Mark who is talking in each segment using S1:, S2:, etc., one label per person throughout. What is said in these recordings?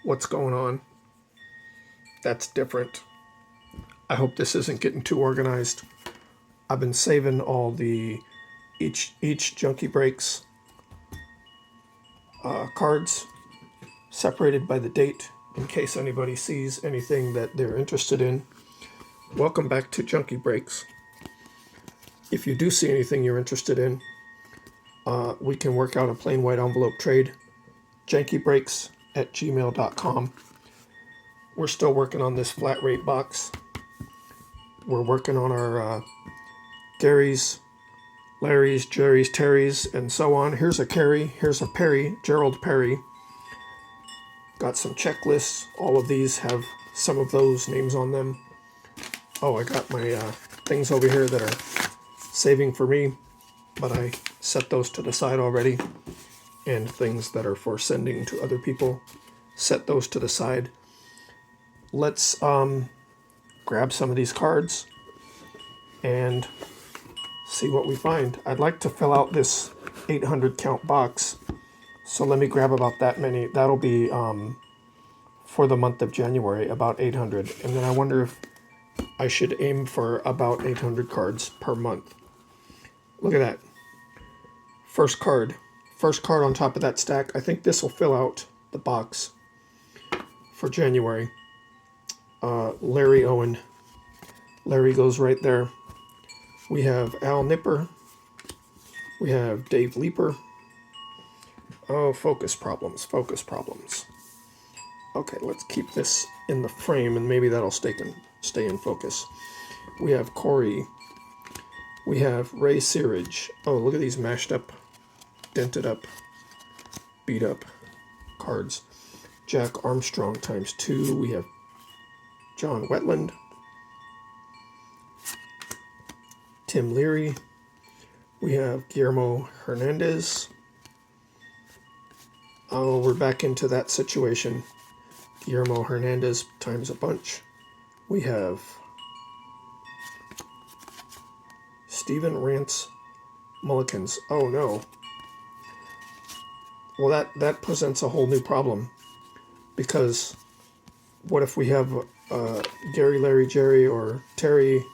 S1: What's going on? That's different. I hope this isn't getting too organized. I've been saving all the each Junkie Breaks cards separated by the date in case anybody sees anything that they're interested in. Welcome back to Junkie Breaks. If you do see anything you're interested in, we can work out a plain white envelope trade. JunkieBreaks@gmail.com. We're still working on this flat rate box. We're working on our Gary's, Larry's, Jerry's, Terry's, and so on. Here's a Carey, here's a Perry, Gerald Perry. Got some checklists. All of these have some of those names on them. Oh, I got my things over here that are saving for me, but I set those to the side already. And things that are for sending to other people, set those to the side. Let's grab some of these cards and see what we find. I'd like to fill out this 800 count box, so let me grab about that many. That'll be for the month of January, about 800, and then I wonder if I should aim for about 800 cards per month. Look at that. First card on top of that stack. I think this will fill out the box for January. Larry Owen. Larry goes right there. We have Al Nipper. We have Dave Leeper. Oh, focus problems. Okay, let's keep this in the frame and maybe that'll stay in focus. We have Corey. We have Ray Searage. Oh, look at these mashed up, dented up, beat up cards. Jack Armstrong ×2. We have John Wetland. Tim Leary. We have Guillermo Hernandez. Oh, we're back into that situation. Guillermo Hernandez times a bunch. We have Steven Rance Mullikins. Oh no. Well, that presents a whole new problem, because what if we have Gary, Larry, Jerry, or Terry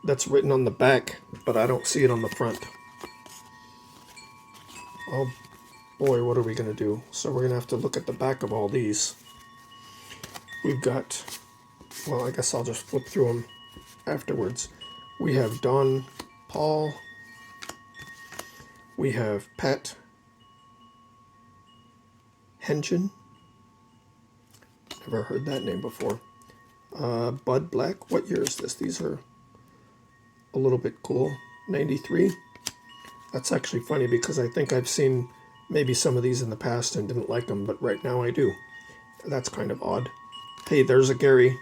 S1: that's written on the back, but I don't see it on the front? Oh boy, what are we going to do? So we're going to have to look at the back of all these. We've got, well, I guess I'll just flip through them afterwards. We have Don Paul. We have Pat Hengen. Never heard that name before. Bud Black. What year is this? These are a little bit cool. 93. That's actually funny because I think I've seen maybe some of these in the past and didn't like them, but right now I do. That's kind of odd. Hey, there's a Gary.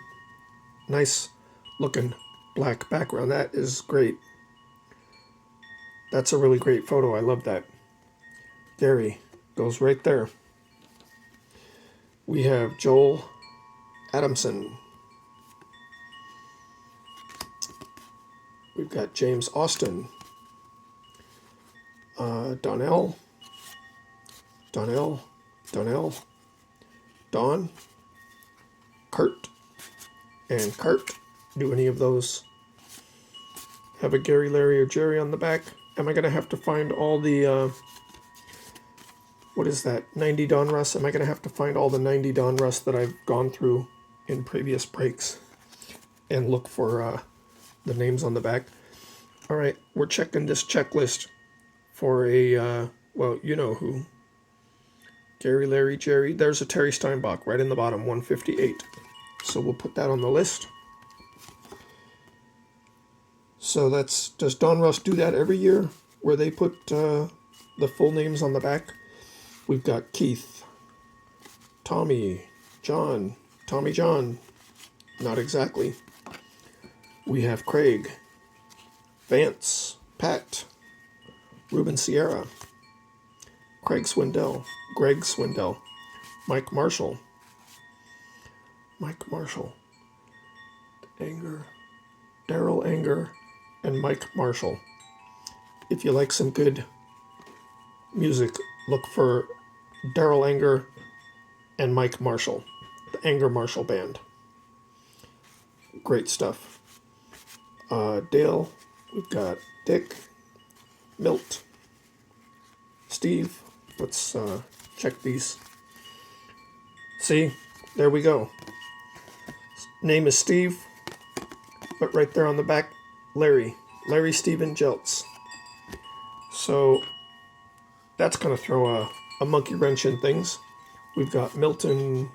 S1: Nice looking black background. That is great. That's a really great photo. I love that. Gary goes right there. We have Joel Adamson. We've got James Austin. Donnell. Don. Kurt. And Kurt. Do any of those have a Gary, Larry, or Jerry on the back? Am I going to have to find all the, what is that, 90 Donruss? Am I going to have to find all the 90 Donruss that I've gone through in previous breaks and look for the names on the back? All right, we're checking this checklist for a, well, you know who. Gary, Larry, Jerry. There's a Terry Steinbach right in the bottom, 158. So we'll put that on the list. So does Donruss do that every year, where they put the full names on the back? We've got Keith, Tommy John, not exactly. We have Craig, Vance, Pat, Ruben Sierra, Greg Swindell, Mike Marshall, Daryl Anger, and Mike Marshall. If you like some good music, look for Daryl Anger and Mike Marshall, the Anger Marshall Band. Great stuff. Dale, we've got Dick, Milt, Steve. Let's check these. See, there we go. Name is Steve, but right there on the back, Larry Steven Jeltz. So that's going to throw a monkey wrench in things. We've got Milton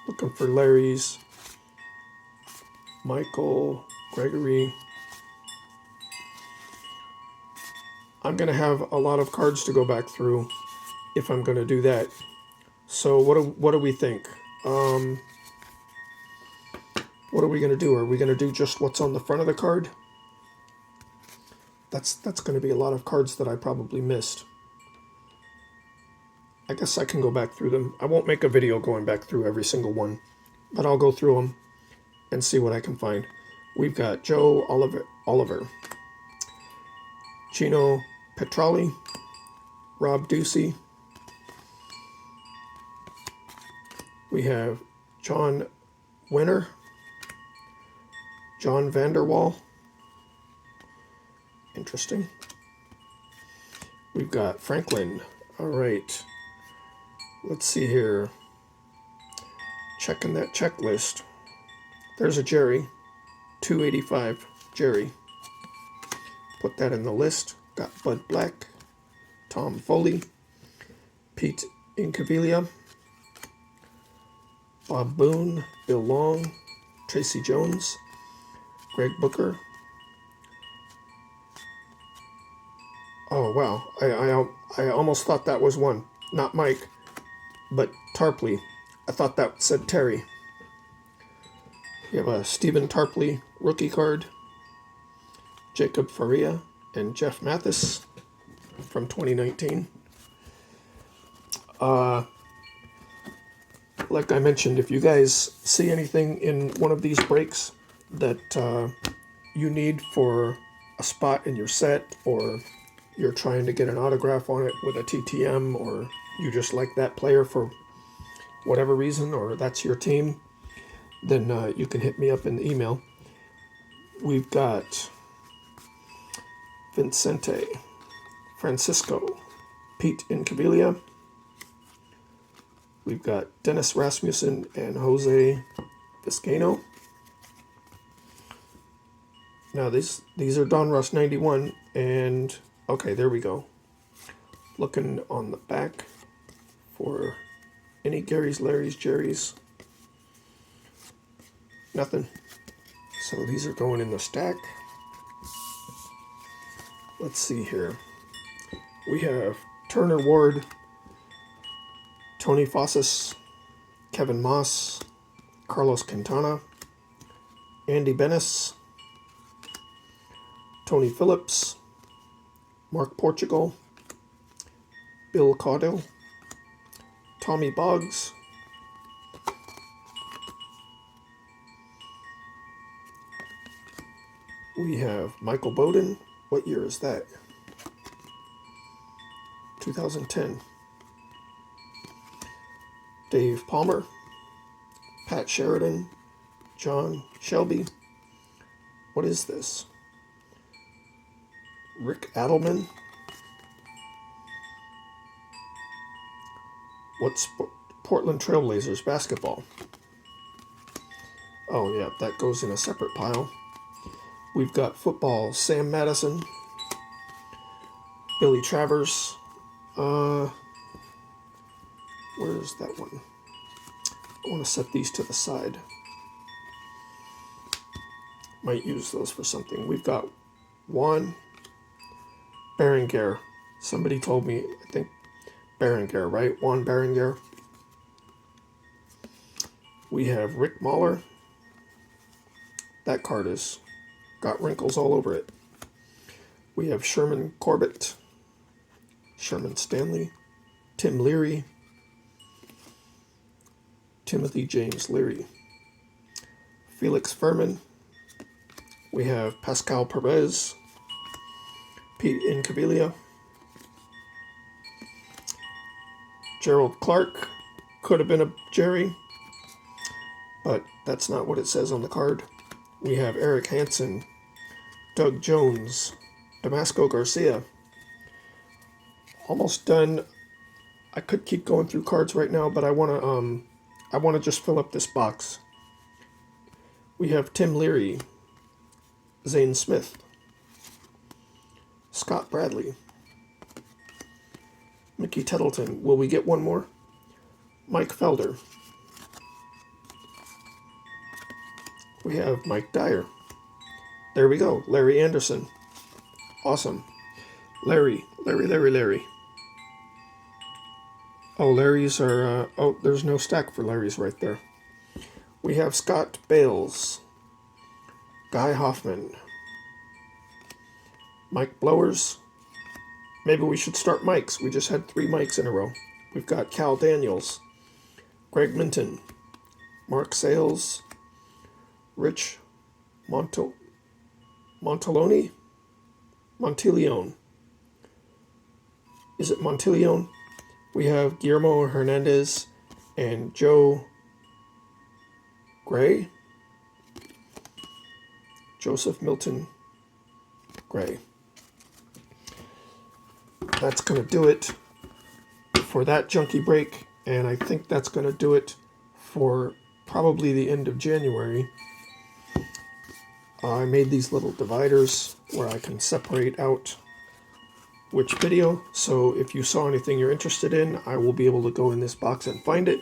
S1: looking for Larry's, Michael, Gregory. I'm going to have a lot of cards to go back through if I'm going to do that. So what do we think? What are we going to do? Are we going to do just what's on the front of the card? That's going to be a lot of cards that I probably missed. I guess I can go back through them. I won't make a video going back through every single one, but I'll go through them and see what I can find. We've got Joe Oliver, Gino Petrali, Rob Ducey. We have John Winner, John Vanderwall. Interesting. We've got Franklin. All right. Let's see here. Checking that checklist. There's a Jerry. 285. Jerry. Put that in the list. Got Bud Black. Tom Foley. Pete Incaviglia. Bob Boone. Bill Long. Tracy Jones. Greg Booker. Oh, wow. I almost thought that was one. Not Mike, but Tarpley. I thought that said Terry. We have a Stephen Tarpley rookie card. Jacob Faria and Jeff Mathis from 2019. Like I mentioned, if you guys see anything in one of these breaks that you need for a spot in your set, or you're trying to get an autograph on it with a TTM, or you just like that player for whatever reason, or that's your team, then you can hit me up in the email. We've got Vincente, Francisco, Pete Incaviglia. We've got Dennis Rasmussen and Jose Vizcaino. Now these are Donruss 91, and okay, there we go. Looking on the back for any Garys, Larrys, Jerrys. Nothing. So these are going in the stack. Let's see here. We have Turner Ward, Tony Fossas, Kevin Moss, Carlos Quintana, Andy Benes, Tony Phillips, Mark Portugal, Bill Caudill, Tommy Boggs, we have Michael Bowden. What year is that? 2010. Dave Palmer, Pat Sheridan, John Shelby. What is this? Rick Adelman. What's Portland Trailblazers basketball? Oh yeah, that goes in a separate pile. We've got football, Sam Madison, Billy Travers. Where is that one? I want to set these to the side. Might use those for something. We've got Juan Berenguer. Somebody told me, I think Berenguer, right? Juan Berenguer. We have Rick Mahler. That card is got wrinkles all over it. We have Sherman Corbett, Sherman Stanley, Tim Leary, Timothy James Leary, Felix Furman. We have Pascal Perez, Pete Incaviglia, Gerald Clark, Could have been a Jerry, but that's not what it says on the card. We have Eric Hansen, Doug Jones, Damasco Garcia. Almost done. I could keep going through cards right now, but I wanna just fill up this box. We have Tim Leary, Zane Smith, Scott Bradley, Mickey Tettleton. Will we get one more? Mike Felder. We have Mike Dyer. There we go. Larry Anderson. Awesome. Larry. Oh, Larry's are... oh, there's no stack for Larry's right there. We have Scott Bales. Guy Hoffman. Mike Blowers. Maybe we should start Mikes. We just had 3 Mikes in a row. We've got Cal Daniels. Greg Minton. Mark Sales. Rich Monteleone? Monteleone. Is it Monteleone? We have Guillermo Hernandez and Joe Gray. Joseph Milton Gray. That's going to do it for that Junkie break, and I think that's going to do it for probably the end of January. I made these little dividers where I can separate out which video, so if you saw anything you're interested in, I will be able to go in this box and find it.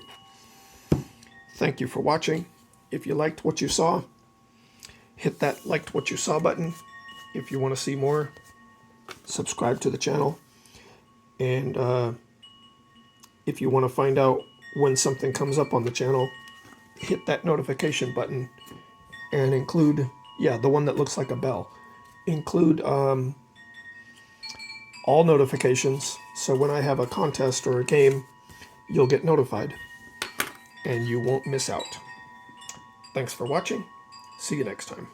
S1: Thank you for watching. If you liked what you saw, hit that liked what you saw button. If you want to see more, subscribe to the channel. And if you want to find out when something comes up on the channel, hit that notification button and include, yeah, the one that looks like a bell. Include all notifications, so when I have a contest or a game, you'll get notified and you won't miss out. Thanks for watching. See you next time.